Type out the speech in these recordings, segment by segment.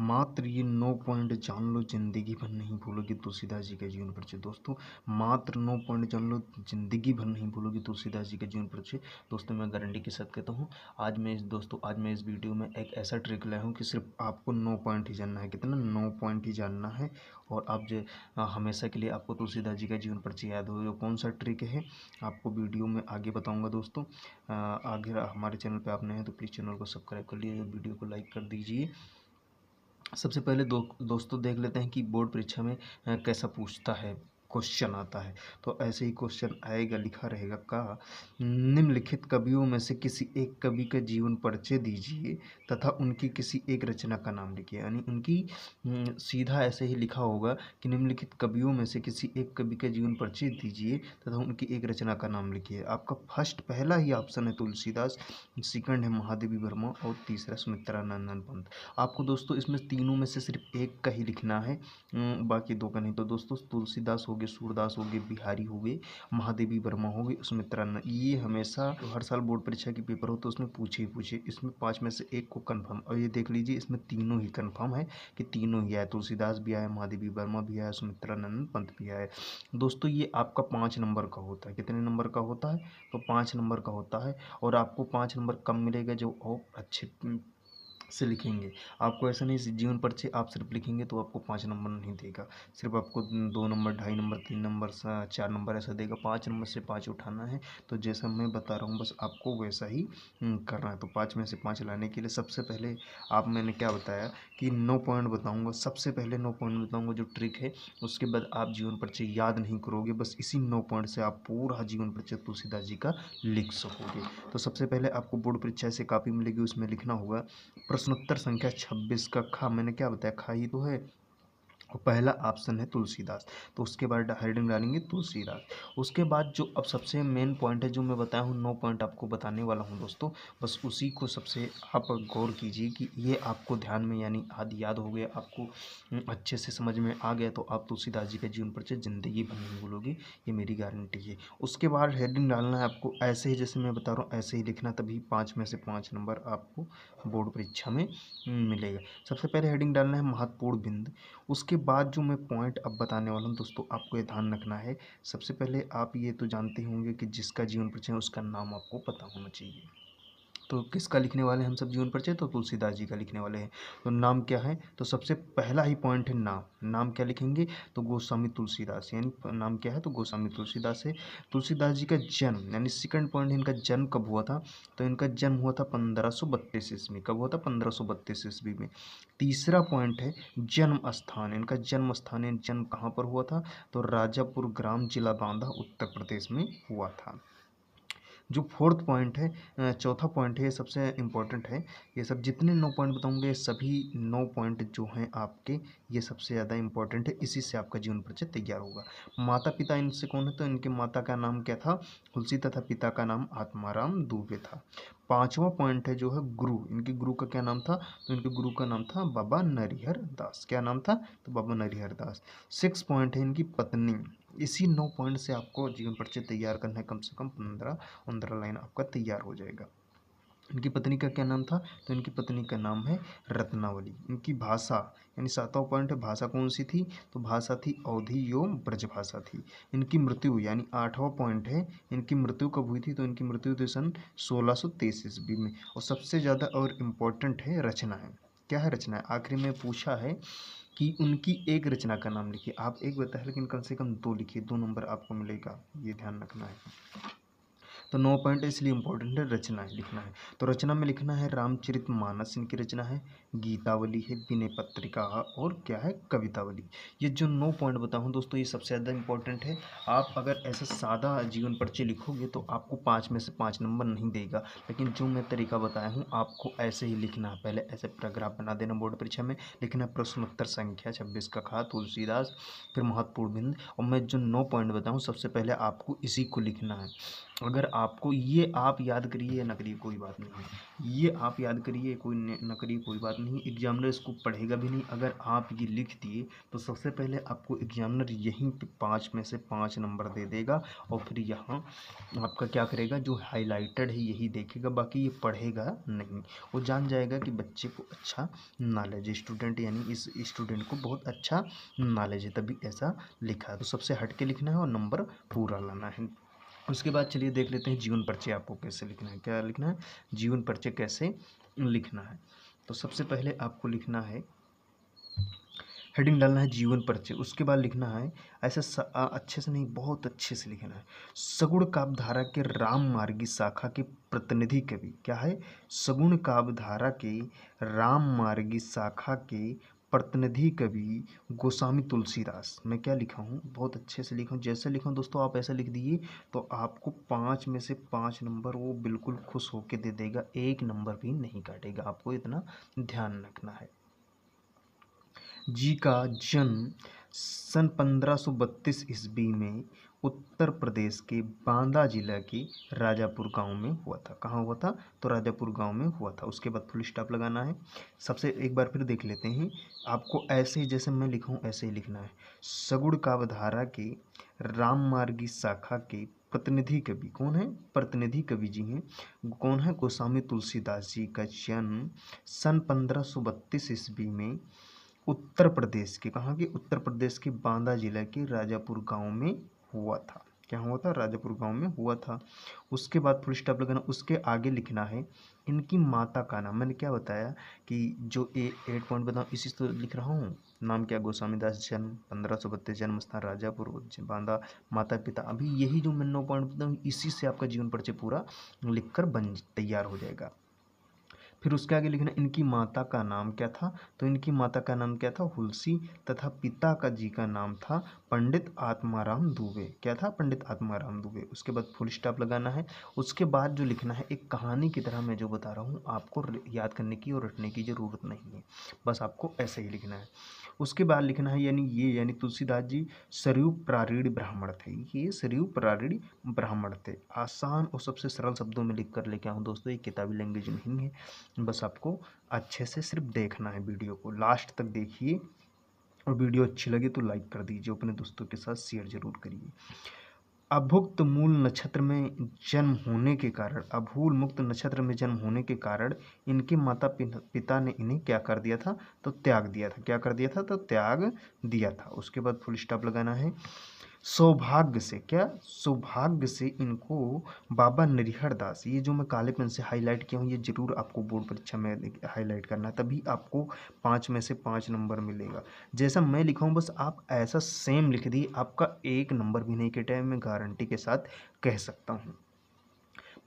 मात्र ये 9 पॉइंट जान लो, जिंदगी भर नहीं भूलोगे तुलसीदास जी का जीवन परिचय। दोस्तों मात्र 9 पॉइंट जान लो, जिंदगी भर नहीं भूलोगे तुलसीदास जी का जीवन परिचय। दोस्तों मैं गारंटी के साथ कहता हूँ, आज मैं इस वीडियो में एक ऐसा ट्रिक लाया हूँ कि सिर्फ आपको 9 पॉइंट ही जानना है। कितना? 9 पॉइंट ही जानना है और आप जो हमेशा के लिए आपको तुलसीदास जी का जीवन परिचय याद हो। जो कौन सा ट्रिक है आपको वीडियो में आगे बताऊँगा। दोस्तों आगे हमारे चैनल पर आप नए हैं तो प्लीज़ चैनल को सब्सक्राइब कर लीजिए, वीडियो को लाइक कर दीजिए। सबसे पहले दोस्तों देख लेते हैं कि बोर्ड परीक्षा में कैसा पूछता है, क्वेश्चन आता है। तो ऐसे ही क्वेश्चन आएगा, लिखा रहेगा का निम्नलिखित कवियों में से किसी एक कवि का जीवन परिचय दीजिए तथा उनकी किसी एक रचना का नाम लिखिए। यानी उनकी सीधा ऐसे ही लिखा होगा कि निम्नलिखित कवियों में से किसी एक कवि का जीवन परिचय दीजिए तथा उनकी एक रचना का नाम लिखिए। आपका पहला ही ऑप्शन है तुलसीदास, सेकंड है महादेवी वर्मा और तीसरा सुमित्रा नंदन पंत। आपको दोस्तों इसमें तीनों में से सिर्फ एक का ही लिखना है, बाकी दो का नहीं। तो दोस्तों तुलसीदास हो गए, सूरदास हो गए, बिहारी हो गए, महादेवी वर्मा हो गए, सुमित्रा नंदन। ये हमेशा हर साल बोर्ड परीक्षा की पेपर हो तो उसमें पूछे ही पूछे। इसमें 5 में से एक को कन्फर्म, और ये देख लीजिए इसमें तीनों ही कन्फर्म है कि तीनों ही आए। तुलसीदास भी आया, महादेवी वर्मा भी आया, सुमित्रा नंदन पंत भी आए। दोस्तों ये आपका 5 नंबर का होता है। कितने नंबर का होता है? तो 5 नंबर का होता है। और आपको 5 नंबर कम मिलेगा जो और अच्छे से लिखेंगे। आपको ऐसा नहीं जीवन परिचय आप सिर्फ लिखेंगे तो आपको 5 नंबर नहीं देगा, सिर्फ आपको 2 नंबर, 2.5 नंबर, 3 नंबर, 4 नंबर ऐसा देगा। 5 नंबर से 5 उठाना है। तो जैसा मैं बता रहा हूँ बस आपको वैसा ही करना है। तो 5 में से 5 लाने के लिए सबसे पहले मैंने क्या बताया कि 9 पॉइंट बताऊँगा। सबसे पहले 9 पॉइंट बताऊँगा जो ट्रिक है, उसके बाद आप जीवन परिचय याद नहीं करोगे, बस इसी 9 पॉइंट से आप पूरा जीवन परिचय तुलसीदास जी का लिख सकोगे। तो सबसे पहले आपको बोर्ड परीक्षा से कॉपी मिलेगी, उसमें लिखना होगा प्रश्नोत्तर संख्या 26 का खा। मैंने क्या बताया? खा ही तो है। और पहला ऑप्शन है तुलसीदास। तो उसके बाद हेडिंग डालेंगे तुलसीदास। उसके बाद जो अब सबसे मेन पॉइंट है जो मैं बताया हूँ, 9 पॉइंट आपको बताने वाला हूँ दोस्तों, बस उसी को सबसे आप गौर कीजिए कि ये आपको ध्यान में यानी आदि याद हो गया, आपको अच्छे से समझ में आ गया तो आप तुलसीदास जी का जीवन परिचय जिंदगी भर नहीं भूलोगे, ये मेरी गारंटी है। उसके बाद हेडिंग डालना है आपको ऐसे ही, जैसे मैं बता रहा हूँ ऐसे ही लिखना, तभी 5 में से 5 नंबर आपको बोर्ड परीक्षा में मिलेगा। सबसे पहले हेडिंग डालना है महत्वपूर्ण बिंदु। उसके बाद जो मैं पॉइंट अब बताने वाला हूँ दोस्तों, आपको ये ध्यान रखना है। सबसे पहले आप ये तो जानते होंगे कि जिसका जीवन परिचय है उसका नाम आपको पता होना चाहिए। तो किसका लिखने वाले हैं हम सब जीवन परिचय? तो तुलसीदास जी का लिखने वाले हैं। तो नाम क्या है? तो सबसे पहला ही पॉइंट है नाम। नाम क्या लिखेंगे? तो गोस्वामी तुलसीदास, यानी नाम क्या है? तो गोस्वामी तुलसीदास है। तुलसीदास जी का जन्म, यानी सेकंड पॉइंट है इनका जन्म कब हुआ था? तो इनका जन्म हुआ था 1532 ईस्वी। कब हुआ था? 1532 ईस्वी में। तीसरा पॉइंट है जन्म स्थान। इनका जन्म स्थान, जन्म कहाँ पर हुआ था? तो राजापुर ग्राम, जिला बांदा, उत्तर प्रदेश में हुआ था। जो फोर्थ पॉइंट है, चौथा पॉइंट है, ये सबसे इम्पोर्टेंट है। ये सब जितने 9 पॉइंट बताऊंगे सभी 9 पॉइंट जो हैं आपके, ये सबसे ज़्यादा इम्पोर्टेंट है। इसी से आपका जीवन परिचय तैयार होगा। माता पिता इनसे कौन है? तो इनके माता का नाम क्या था? तुलसी, तथा पिता का नाम आत्माराम दुबे था। 5वां पॉइंट है जो है गुरु। इनके गुरु का क्या नाम था? तो इनके गुरु का नाम था बाबा नरिहर दास। क्या नाम था? तो बाबा नरिहर दास। 6 पॉइंट है इनकी पत्नी। इसी 9 पॉइंट से आपको जीवन परिचय तैयार करना है, कम से कम 15 लाइन आपका तैयार हो जाएगा। इनकी पत्नी का क्या नाम था? तो इनकी पत्नी का नाम है रत्नावली। इनकी भाषा, यानी 7वां पॉइंट है, भाषा कौन सी थी? तो भाषा थी अवधी एवं ब्रज भाषा थी। इनकी मृत्यु, यानी 8वां पॉइंट है, इनकी मृत्यु कब हुई थी? तो इनकी मृत्यु थी सन 1623 ईस्वी में। और सबसे ज़्यादा और इम्पोर्टेंट है रचना है। क्या है? रचना है। आखिरी में पूछा है कि उनकी एक रचना का नाम लिखिए। आप एक बताए लेकिन कम से कम 2 लिखिए, 2 नंबर आपको मिलेगा, ये ध्यान रखना है। तो 9 पॉइंट इसलिए इंपॉर्टेंट है, रचना है लिखना है। तो रचना में लिखना है रामचरितमानस इनकी रचना है, गीतावली है, विनय पत्रिका और क्या है? कवितावली। ये जो 9 पॉइंट बताऊँ दोस्तों, ये सबसे ज़्यादा इंपॉर्टेंट है। आप अगर ऐसा सादा जीवन परिचय लिखोगे तो आपको 5 में से 5 नंबर नहीं देगा, लेकिन जो मैं तरीका बताया हूँ आपको ऐसे ही लिखना है। पहले ऐसे पैराग्राफ बना देना बोर्ड परीक्षा में, लिखना प्रश्नोत्तर संख्या 26 का खा तुलसीदास, फिर महत्वपूर्ण बिंदु। और मैं जो 9 पॉइंट बताऊँ सबसे पहले आपको इसी को लिखना है। अगर आपको, ये आप याद करिए या न करिए कोई बात नहीं है, ये आप याद करिए कोई न करिए कोई बात नहीं, एग्जामिनर इसको पढ़ेगा भी नहीं। अगर आप ये लिख दिए तो सबसे पहले आपको एग्जामिनर यहीं पे 5 में से 5 नंबर दे देगा, और फिर यहाँ आपका क्या करेगा, जो हाईलाइटेड है यही देखेगा, बाकी ये पढ़ेगा नहीं। वो जान जाएगा कि बच्चे को अच्छा नॉलेज है, स्टूडेंट यानी इस स्टूडेंट को बहुत अच्छा नॉलेज है, तभी ऐसा लिखा है। तो सबसे हट के लिखना है और नंबर पूरा लाना है। उसके बाद चलिए देख लेते हैं जीवन परिचय आपको कैसे लिखना है। क्या लिखना है, जीवन परिचय कैसे लिखना है। तो सबसे पहले आपको लिखना है, हेडिंग डालना है जीवन परिचय। उसके बाद लिखना है ऐसे अच्छे से नहीं, बहुत अच्छे से लिखना है, सगुण काव्यधारा के राम मार्गी शाखा के प्रतिनिधि कवि। क्या है, सगुण काव्यधारा के राम मार्गी शाखा के प्रतिनिधि कवि गोस्वामी तुलसीदास। मैं क्या लिखा हूँ, बहुत अच्छे से लिखा हूँ, जैसे लिखा हूँ दोस्तों आप ऐसे लिख दिए तो आपको 5 में से 5 नंबर वो बिल्कुल खुश होके दे देगा, 1 नंबर भी नहीं काटेगा। आपको इतना ध्यान रखना है। जी का जन्म सन 1532 ईस्वी में उत्तर प्रदेश के बांदा जिला के राजापुर गांव में हुआ था। कहाँ हुआ था, तो राजापुर गांव में हुआ था। उसके बाद फुल स्टॉप लगाना है। सबसे एक बार फिर देख लेते हैं, आपको ऐसे ही जैसे मैं लिखा हूँ ऐसे ही लिखना है, सगुण काव्यधारा के राम मार्गी शाखा के प्रतिनिधि कवि। कौन है, प्रतिनिधि कवि जी हैं, कौन है, गोस्वामी तुलसीदास जी का जन्म सन 1532 ईस्वी में उत्तर प्रदेश के, कहाँ के, उत्तर प्रदेश के बांदा जिला के राजापुर गांव में हुआ था। क्या हुआ था, राजापुर गांव में हुआ था। उसके बाद फुल स्टॉप लगाना। उसके आगे लिखना है इनकी माता का नाम। मैंने क्या बताया कि जो 8 पॉइंट बताऊँ इसी से तो लिख रहा हूँ। नाम क्या, गोस्वामी दास, जन्म 1532, जन्म स्थान राजापुर बांदा, माता पिता, अभी यही जो मैं 9 पॉइंट बताऊँ इसी से आपका जीवन परिचय पूरा लिखकर बन तैयार हो जाएगा। फिर उसके आगे लिखना इनकी माता का नाम क्या था, तो इनकी माता का नाम क्या था, हुलसी, तथा पिता का जी का नाम था पंडित आत्माराम दुबे। क्या था, पंडित आत्माराम दुबे। उसके बाद फुल स्टॉप लगाना है। उसके बाद जो लिखना है एक कहानी की तरह मैं जो बता रहा हूँ, आपको याद करने की और रटने की ज़रूरत नहीं है, बस आपको ऐसे ही लिखना है। उसके बाद लिखना है यानी तुलसीदास जी सरयू प्रारीण ब्राह्मण थे। ये सरयू प्रारीण ब्राह्मण थे। आसान और सबसे सरल शब्दों में लिख कर लेके आऊँ दोस्तों, ये किताबी लैंग्वेज नहीं है, बस आपको अच्छे से सिर्फ देखना है। वीडियो को लास्ट तक देखिए, और वीडियो अच्छी लगे तो लाइक कर दीजिए, अपने दोस्तों के साथ शेयर जरूर करिए। अभुक्त मूल नक्षत्र में जन्म होने के कारण, अभूल मुक्त नक्षत्र में जन्म होने के कारण इनके माता पिता ने इन्हें क्या कर दिया था, तो त्याग दिया था। क्या कर दिया था, तो त्याग दिया था। उसके बाद फुल स्टॉप लगाना है। सौभाग्य से, क्या, सौभाग्य से इनको बाबा नरिहर दास, ये जो मैं काले पेन से हाईलाइट किया हूँ ये जरूर आपको बोर्ड परीक्षा में हाईलाइट करना है, तभी आपको 5 में से 5 नंबर मिलेगा। जैसा मैं लिखा हूँ बस आप ऐसा सेम लिख दिए, आपका 1 नंबर भी नहीं कटेगा, मैं गारंटी के साथ कह सकता हूँ।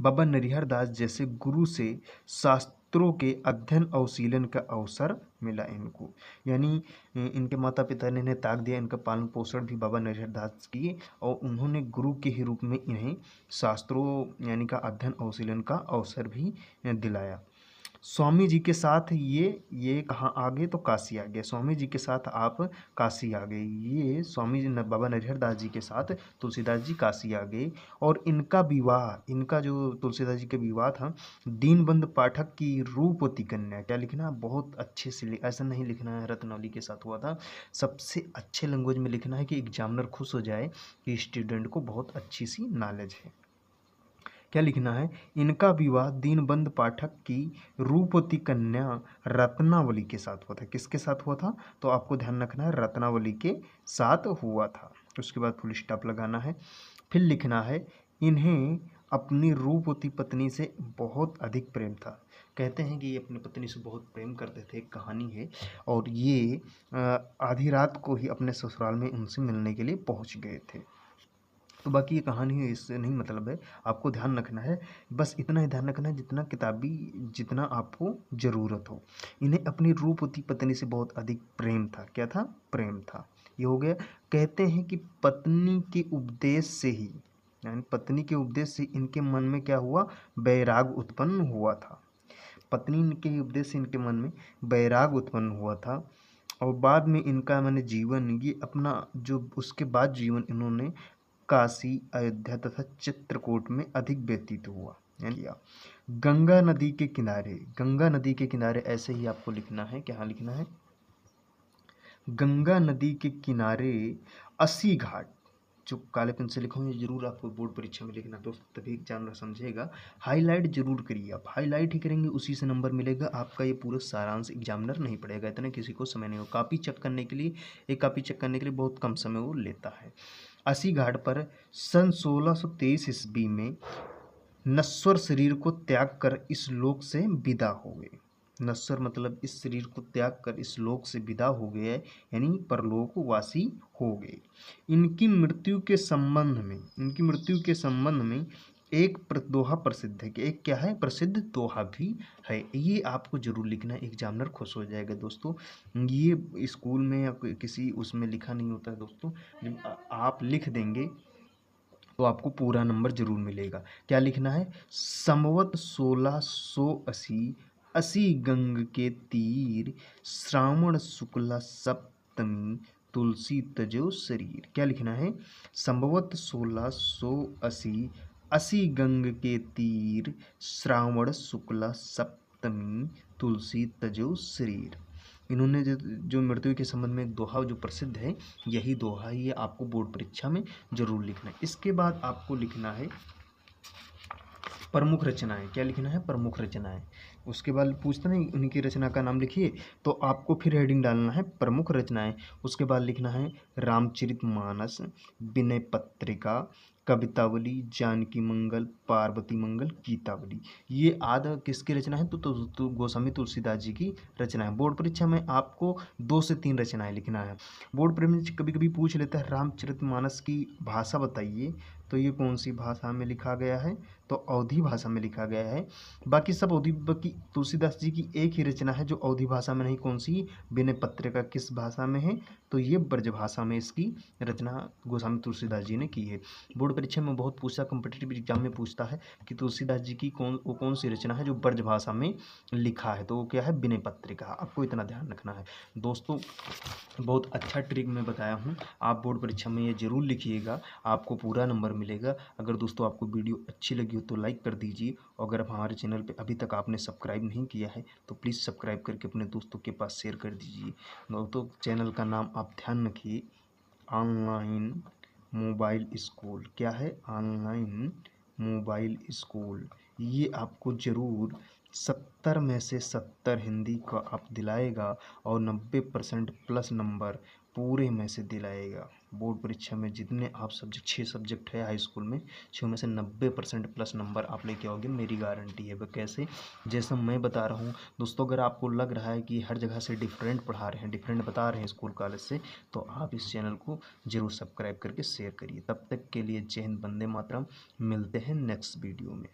बाबा नरिहर दास जैसे गुरु से शास्त्रों के अध्ययन और शीलन का अवसर मिला इनको, यानी इनके माता पिता ने इन्हें त्याग दिया, इनका पालन पोषण भी बाबा नरिहर दास किए, और उन्होंने गुरु के ही रूप में इन्हें शास्त्रों यानी का अध्ययन और शीलन का अवसर भी दिलाया। स्वामी जी के साथ ये कहाँ आ गए, तो काशी आ गए। स्वामी जी के साथ आप काशी आ गए। ये स्वामी जी बाबा नरिहर दास जी के साथ तुलसीदास जी काशी आ गए। और इनका विवाह, इनका जो तुलसीदास जी का विवाह था दीनबंधु पाठक की रूपवती कन्या। क्या लिखना, बहुत अच्छे से ऐसा नहीं लिखना है रत्नवली के साथ हुआ था, सबसे अच्छे लैंग्वेज में लिखना है कि एग्जामिनर खुश हो जाए कि स्टूडेंट को बहुत अच्छी सी नॉलेज है। क्या लिखना है, इनका विवाह दीनबंधु पाठक की रूपवती कन्या रत्नावली के साथ हुआ था। किसके साथ हुआ था, तो आपको ध्यान रखना है रत्नावली के साथ हुआ था। उसके बाद फुल स्टॉप लगाना है। फिर लिखना है इन्हें अपनी रूपवती पत्नी से बहुत अधिक प्रेम था। कहते हैं कि ये अपनी पत्नी से बहुत प्रेम करते थे, एक कहानी है। और ये आधी रात को ही अपने ससुराल में उनसे मिलने के लिए पहुंच गए थे। तो बाकी ये कहानी है, इससे नहीं मतलब है, आपको ध्यान रखना है, बस इतना ही ध्यान रखना है जितना किताबी, जितना आपको ज़रूरत हो। इन्हें अपनी रूपवती पत्नी से बहुत अधिक प्रेम था। क्या था, प्रेम था। ये हो गया। कहते हैं कि पत्नी के उपदेश से ही, यानी पत्नी के उपदेश से इनके मन में क्या हुआ, वैराग उत्पन्न हुआ था। पत्नी के उपदेश से इनके मन में वैराग उत्पन्न हुआ था। और बाद में इनका मैंने जीवन, ये अपना जो उसके बाद जीवन इन्होंने काशी, अयोध्या तथा चित्रकूट में अधिक व्यतीत हुआ। यानी गंगा नदी के किनारे, गंगा नदी के किनारे ऐसे ही आपको लिखना है, क्या लिखना है, गंगा नदी के किनारे 80 घाट। जो काले पेन से लिखा हूँ ये जरूर आपको बोर्ड परीक्षा में लिखना दोस्तों, तभी एग्जामिनर समझेगा। हाईलाइट जरूर करिए, आप हाईलाइट ही करेंगे उसी से नंबर मिलेगा आपका। ये पूरा सारांश एग्जामिनर नहीं पड़ेगा, इतने किसी को समय नहीं हो। कापी चेक करने के लिए, एक कापी चेक करने के लिए बहुत कम समय वो लेता है। 80 घाट पर सन 1623 ईस्वी में नश्वर शरीर को त्याग कर इस लोक से विदा हो गए। नश्वर मतलब इस शरीर को त्याग कर इस लोक से विदा हो गए, यानी परलोकवासी हो गए। इनकी मृत्यु के संबंध में, इनकी मृत्यु के संबंध में एक दोहा प्रसिद्ध है, कि एक क्या है, प्रसिद्ध दोहा भी है। ये आपको जरूर लिखना है, एग्जामिनर खुश हो जाएगा दोस्तों। ये स्कूल में या किसी उसमें लिखा नहीं होता है दोस्तों, जब आप लिख देंगे तो आपको पूरा नंबर जरूर मिलेगा। क्या लिखना है, संवत 1680, 80 गंग के तीर, श्रावण शुक्ला सप्तमी, तुलसी तजो शरीर। क्या लिखना है, संवत 1680, 80 गंग के तीर, श्रावण शुक्ला सप्तमी, तुलसी तजो शरीर। इन्होंने जो मृत्यु के संबंध में एक दोहा जो प्रसिद्ध है, यही दोहा ही है, आपको बोर्ड परीक्षा में जरूर लिखना है। इसके बाद आपको लिखना है प्रमुख रचनाएं। क्या लिखना है, प्रमुख रचनाएं। उसके बाद पूछते नहीं उनकी रचना का नाम लिखिए, तो आपको फिर हेडिंग डालना है प्रमुख रचनाएं। उसके बाद लिखना है रामचरितमानस, विनय पत्रिका, कवितावली, जानकी मंगल, पार्वती मंगल, गीतावली। ये आदि किसकी रचना है, तो गोस्वामी तुलसीदास जी की रचना है। बोर्ड परीक्षा में आपको 2 से 3 रचनाएं लिखना है। बोर्ड परीक्षा कभी कभी पूछ लेता है रामचरितमानस की भाषा बताइए, तो ये कौन सी भाषा में लिखा गया है, तो अवधी भाषा में लिखा गया है। बाकी सब अवधी, बाकी तुलसीदास जी की एक ही रचना है जो अवधी भाषा में नहीं, कौन सी, विनय पत्रिका किस भाषा में है, तो ये ब्रज भाषा में इसकी रचना गोस्वामी तुलसीदास जी ने की है। बोर्ड परीक्षा में बहुत पूछता, कॉम्पिटिटिव एग्जाम में पूछता है कि तुलसीदास जी की कौन सी रचना है जो ब्रज भाषा में लिखा है, तो वो क्या है, विनय पत्रिका। आपको इतना ध्यान रखना है दोस्तों। बहुत अच्छा ट्रिक मैं बताया हूँ, आप बोर्ड परीक्षा में ये जरूर लिखिएगा, आपको पूरा नंबर मिलेगा। अगर दोस्तों आपको वीडियो अच्छी लगी हो तो लाइक कर दीजिए, और अगर आप हमारे चैनल पे अभी तक आपने सब्सक्राइब नहीं किया है तो प्लीज़ सब्सक्राइब करके अपने दोस्तों के पास शेयर कर दीजिए। दोस्तों चैनल का नाम आप ध्यान रखिए, ऑनलाइन मोबाइल स्कूल। क्या है, ऑनलाइन मोबाइल स्कूल। ये आपको ज़रूर 70 में से 70 हिंदी का आप दिलाएगा, और 90% प्लस नंबर पूरे में से दिलाएगा। बोर्ड परीक्षा में जितने आप सब्जेक्ट, 6 सब्जेक्ट है हाई स्कूल में, 6 में से 90% प्लस नंबर आप लेके आओगे, मेरी गारंटी है। वह कैसे, जैसा मैं बता रहा हूँ दोस्तों, अगर आपको लग रहा है कि हर जगह से डिफरेंट पढ़ा रहे हैं, डिफरेंट बता रहे हैं स्कूल कॉलेज से, तो आप इस चैनल को जरूर सब्सक्राइब करके शेयर करिए। तब तक के लिए जय हिंद, वंदे मातरम। मिलते हैं नेक्स्ट वीडियो में।